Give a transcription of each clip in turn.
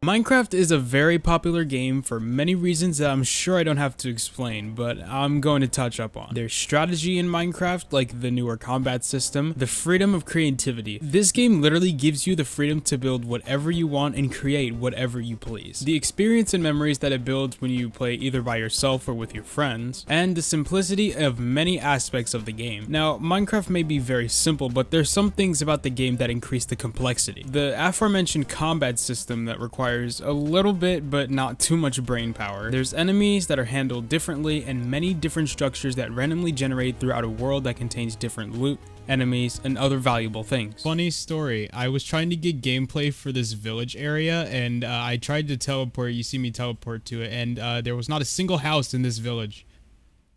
Minecraft is a very popular game for many reasons that I'm sure I don't have to explain, but I'm going to touch up on. There's strategy in Minecraft, like the newer combat system, the freedom of creativity. This game literally gives you the freedom to build whatever you want and create whatever you please. The experience and memories that it builds when you play either by yourself or with your friends, and the simplicity of many aspects of the game. Now, Minecraft may be very simple, but there's some things about the game that increase the complexity. The aforementioned combat system that requires a little bit but not too much brain power. There's enemies that are handled differently and many different structures that randomly generate throughout a world that contains different loot, enemies, and other valuable things. Funny story, I was trying to get gameplay for this village area and I tried to teleport, you see me teleport to it, and there was not a single house in this village.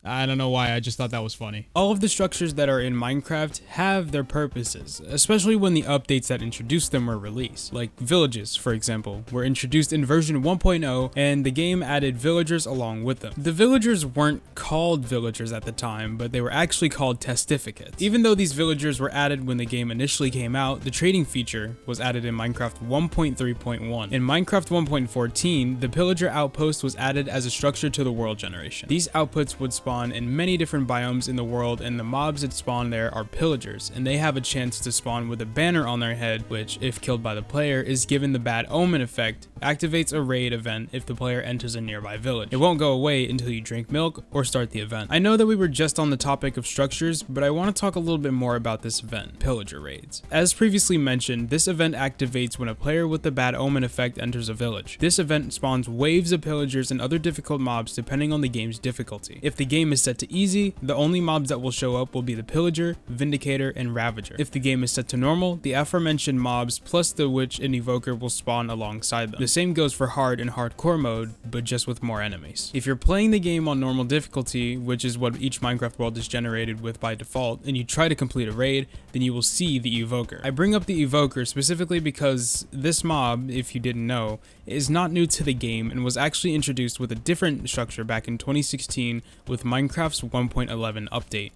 I don't know why, I just thought that was funny. All of the structures that are in Minecraft have their purposes, especially when the updates that introduced them were released. Like villages, for example, were introduced in version 1.0 and the game added villagers along with them. The villagers weren't called villagers at the time, but they were actually called testificates. Even though these villagers were added when the game initially came out, the trading feature was added in Minecraft 1.3.1. In Minecraft 1.14, the Pillager Outpost was added as a structure to the world generation. These outputs would spawn in many different biomes in the world, and the mobs that spawn there are pillagers, and they have a chance to spawn with a banner on their head, which, if killed by the player, is given the bad omen effect, activates a raid event if the player enters a nearby village. It won't go away until you drink milk or start the event. I know that we were just on the topic of structures, but I want to talk a little bit more about this event, pillager raids. As previously mentioned, this event activates when a player with the bad omen effect enters a village. This event spawns waves of pillagers and other difficult mobs depending on the game's difficulty. If the game is set to easy, the only mobs that will show up will be the Pillager, Vindicator, and Ravager. If the game is set to normal, the aforementioned mobs plus the Witch and Evoker will spawn alongside them. The same goes for hard and hardcore mode, but just with more enemies. If you're playing the game on normal difficulty, which is what each Minecraft world is generated with by default, and you try to complete a raid, then you will see the Evoker. I bring up the Evoker specifically because this mob, if you didn't know, is not new to the game and was actually introduced with a different structure back in 2016 with Minecraft's 1.11 update.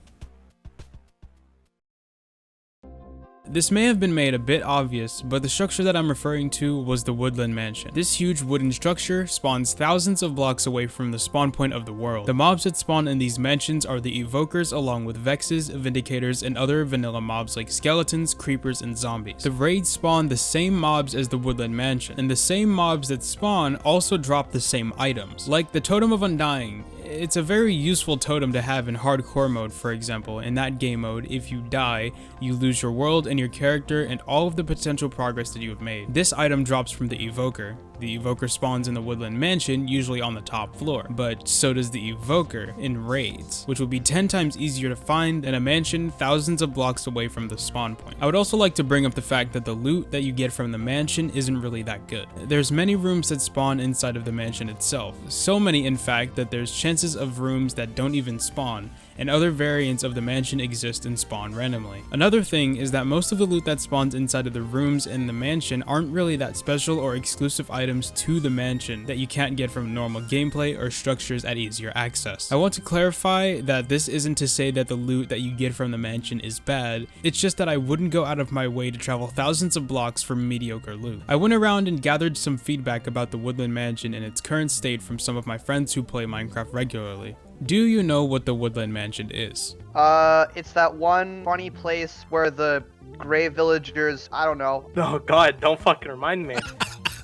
This may have been made a bit obvious, but the structure that I'm referring to was the Woodland Mansion. This huge wooden structure spawns thousands of blocks away from the spawn point of the world. The mobs that spawn in these mansions are the Evokers along with Vexes, Vindicators, and other vanilla mobs like skeletons, creepers, and zombies. The raids spawn the same mobs as the Woodland Mansion, and the same mobs that spawn also drop the same items. Like the Totem of Undying, it's a very useful totem to have in hardcore mode, for example. In that game mode, if you die, you lose your world and your character and all of the potential progress that you have made. This item drops from the Evoker. The Evoker spawns in the Woodland Mansion, usually on the top floor, but so does the Evoker in raids, which will be 10 times easier to find than a mansion thousands of blocks away from the spawn point. I would also like to bring up the fact that the loot that you get from the mansion isn't really that good. There's many rooms that spawn inside of the mansion itself, so many in fact that there's chances of rooms that don't even spawn, and other variants of the mansion exist and spawn randomly. Another thing is that most of the loot that spawns inside of the rooms in the mansion aren't really that special or exclusive items to the mansion that you can't get from normal gameplay or structures at easier access. I want to clarify that this isn't to say that the loot that you get from the mansion is bad, it's just that I wouldn't go out of my way to travel thousands of blocks for mediocre loot. I went around and gathered some feedback about the Woodland Mansion in its current state from some of my friends who play Minecraft regularly. Do you know what the Woodland Mansion is? It's that one funny place where the gray villagers, I don't know. Oh god, don't fucking remind me.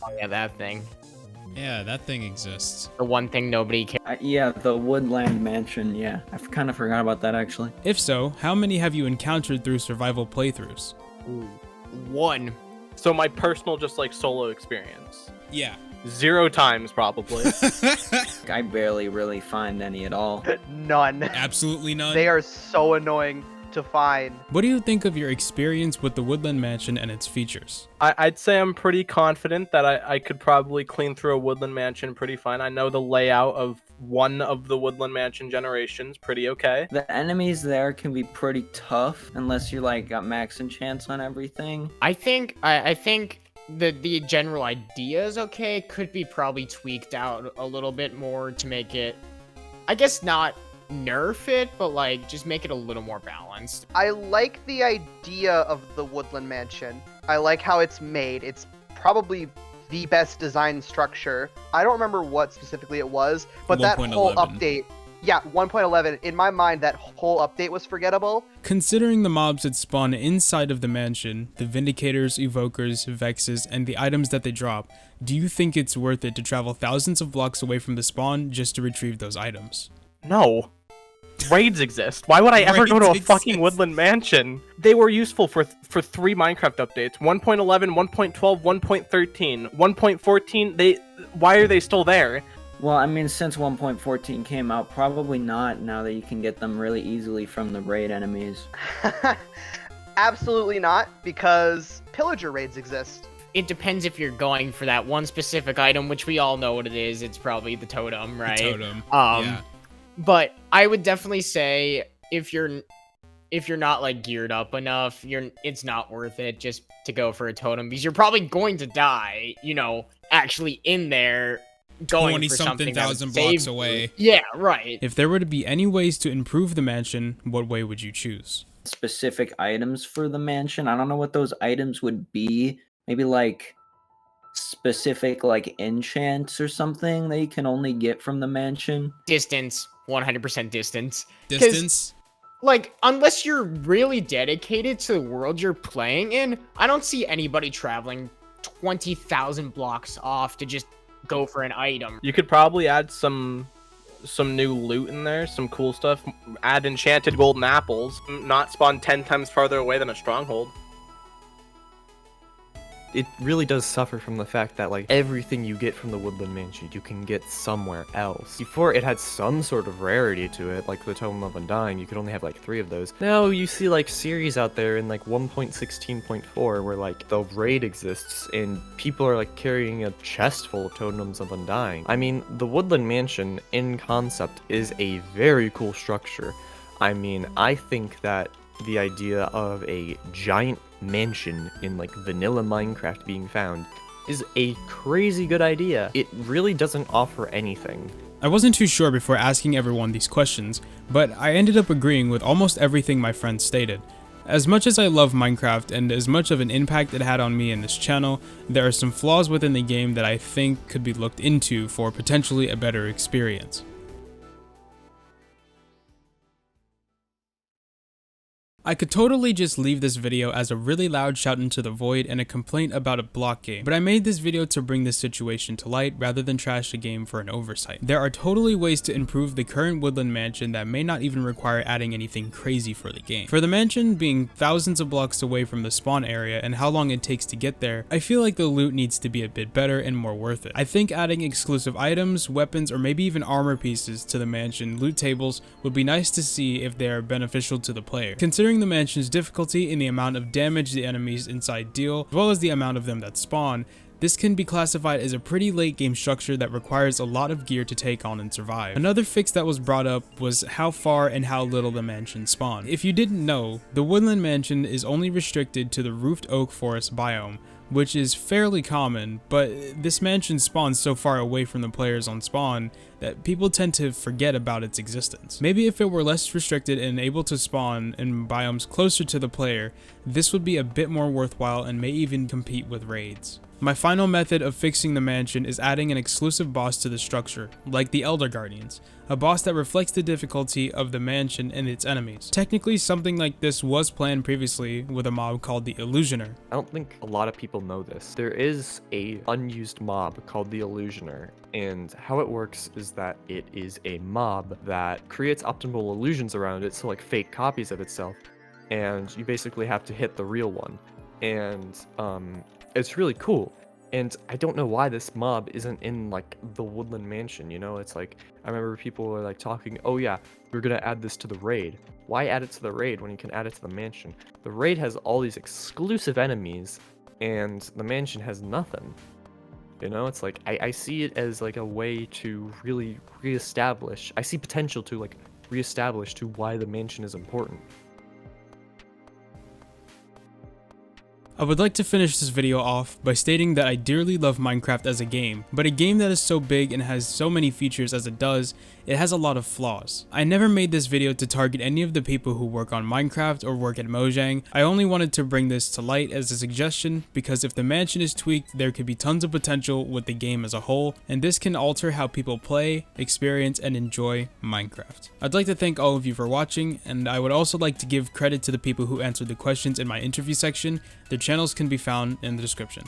Oh yeah, that thing. Yeah, that thing exists. The one thing nobody cares. Yeah, the Woodland Mansion, yeah. I kind of forgot about that, actually. If so, how many have you encountered through survival playthroughs? Ooh, one. So my personal just like solo experience. Yeah. 0 times probably. I barely really find any at all. None. Absolutely none. They are so annoying to find. What do you think of your experience with the Woodland Mansion and its features? I'd say I'm pretty confident that I could probably clean through a Woodland Mansion pretty fine. I know the layout of one of the Woodland Mansion generations pretty okay. The enemies there can be pretty tough unless you like got max enchants on everything. I think the general idea is okay. Could be probably tweaked out a little bit more to make it, I guess, not nerf it, but like just make it a little more balanced. I like the idea of the Woodland Mansion. I like how it's made. It's probably the best design structure. I don't remember what specifically it was, but that whole 1.11. update, yeah, 1.11, in my mind, that whole update was forgettable. Considering the mobs that spawn inside of the mansion, the Vindicators, Evokers, Vexes, and the items that they drop, do you think it's worth it to travel thousands of blocks away from the spawn just to retrieve those items? No. Raids exist. Why would I ever go to a Raids fucking exist. Woodland Mansion? They were useful for 3 Minecraft updates. 1.11, 1.12, 1.13, 1.14. Why are they still there? Well, I mean, since 1.14 came out, probably not, now that you can get them really easily from the raid enemies. Absolutely not, because pillager raids exist. It depends if you're going for that one specific item, which we all know what it is. It's probably the totem, right? The totem. Yeah. But I would definitely say if you're not like geared up enough, it's not worth it just to go for a totem, because you're probably going to die, actually in there going for something 20-something thousand that would blocks save you. away. Yeah, right. If there were to be any ways to improve the mansion, what way would you choose? Specific items for the mansion. I don't know what those items would be. Maybe like specific like enchants or something that you can only get from the mansion. Distance, 100% distance. Distance? Like, unless you're really dedicated to the world you're playing in, I don't see anybody traveling 20,000 blocks off to just go for an item. You could probably add some new loot in there, some cool stuff. Add enchanted golden apples. Not spawn 10 times farther away than a stronghold. It really does suffer from the fact that, like, everything you get from the Woodland Mansion, you can get somewhere else. Before, it had some sort of rarity to it, like the Totem of Undying, you could only have, like, 3 of those. Now, you see, like, series out there in, like, 1.16.4, where, like, the raid exists, and people are, like, carrying a chest full of Totems of Undying. I mean, the Woodland Mansion, in concept, is a very cool structure. I mean, I think that the idea of a giant mansion in like vanilla Minecraft being found is a crazy good idea. It really doesn't offer anything. I wasn't too sure before asking everyone these questions, but I ended up agreeing with almost everything my friends stated. As much as I love Minecraft and as much of an impact it had on me in this channel, there are some flaws within the game that I think could be looked into for potentially a better experience. I could totally just leave this video as a really loud shout into the void and a complaint about a block game, but I made this video to bring this situation to light rather than trash the game for an oversight. There are totally ways to improve the current Woodland Mansion that may not even require adding anything crazy for the game. For the mansion being thousands of blocks away from the spawn area and how long it takes to get there, I feel like the loot needs to be a bit better and more worth it. I think adding exclusive items, weapons, or maybe even armor pieces to the mansion loot tables would be nice to see if they are beneficial to the player. Considering the mansion's difficulty in the amount of damage the enemies inside deal, as well as the amount of them that spawn, this can be classified as a pretty late game structure that requires a lot of gear to take on and survive. Another fix that was brought up was how far and how little the mansion spawned. If you didn't know, the Woodland Mansion is only restricted to the roofed oak forest biome, which is fairly common, but this mansion spawns so far away from the players on spawn that people tend to forget about its existence. Maybe if it were less restricted and able to spawn in biomes closer to the player, this would be a bit more worthwhile and may even compete with raids. My final method of fixing the mansion is adding an exclusive boss to the structure, like the Elder Guardians, a boss that reflects the difficulty of the mansion and its enemies. Technically, something like this was planned previously with a mob called the Illusioner. I don't think a lot of people know this. There is a unused mob called the Illusioner, and how it works is that it is a mob that creates optimal illusions around it, so like fake copies of itself, and you basically have to hit the real one. And it's really cool. And I don't know why this mob isn't in like the Woodland Mansion, you know? It's like, I remember people were like talking, oh yeah, we're gonna add this to the raid. Why add it to the raid when you can add it to the mansion? The raid has all these exclusive enemies, and the mansion has nothing. You know, it's like, I see it as like a way to really reestablish, I see potential to like reestablish to why the mansion is important. I would like to finish this video off by stating that I dearly love Minecraft as a game, but a game that is so big and has so many features as it does, it has a lot of flaws. I never made this video to target any of the people who work on Minecraft or work at Mojang. I only wanted to bring this to light as a suggestion because if the mansion is tweaked, there could be tons of potential with the game as a whole, and this can alter how people play, experience, and enjoy Minecraft. I'd like to thank all of you for watching, and I would also like to give credit to the people who answered the questions in my interview section. Their channels can be found in the description.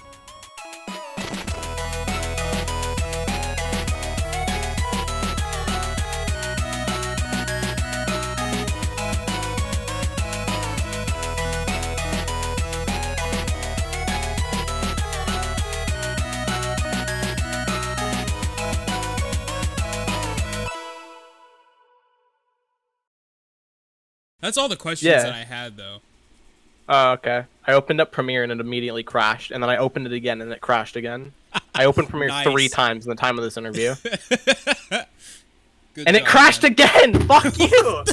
That's all the questions that I had, though. Oh, okay. I opened up Premiere and it immediately crashed, and then I opened it again and it crashed again. I opened Premiere Nice. 3 times in the time of this interview. Good And job, it crashed man. again! Fuck you!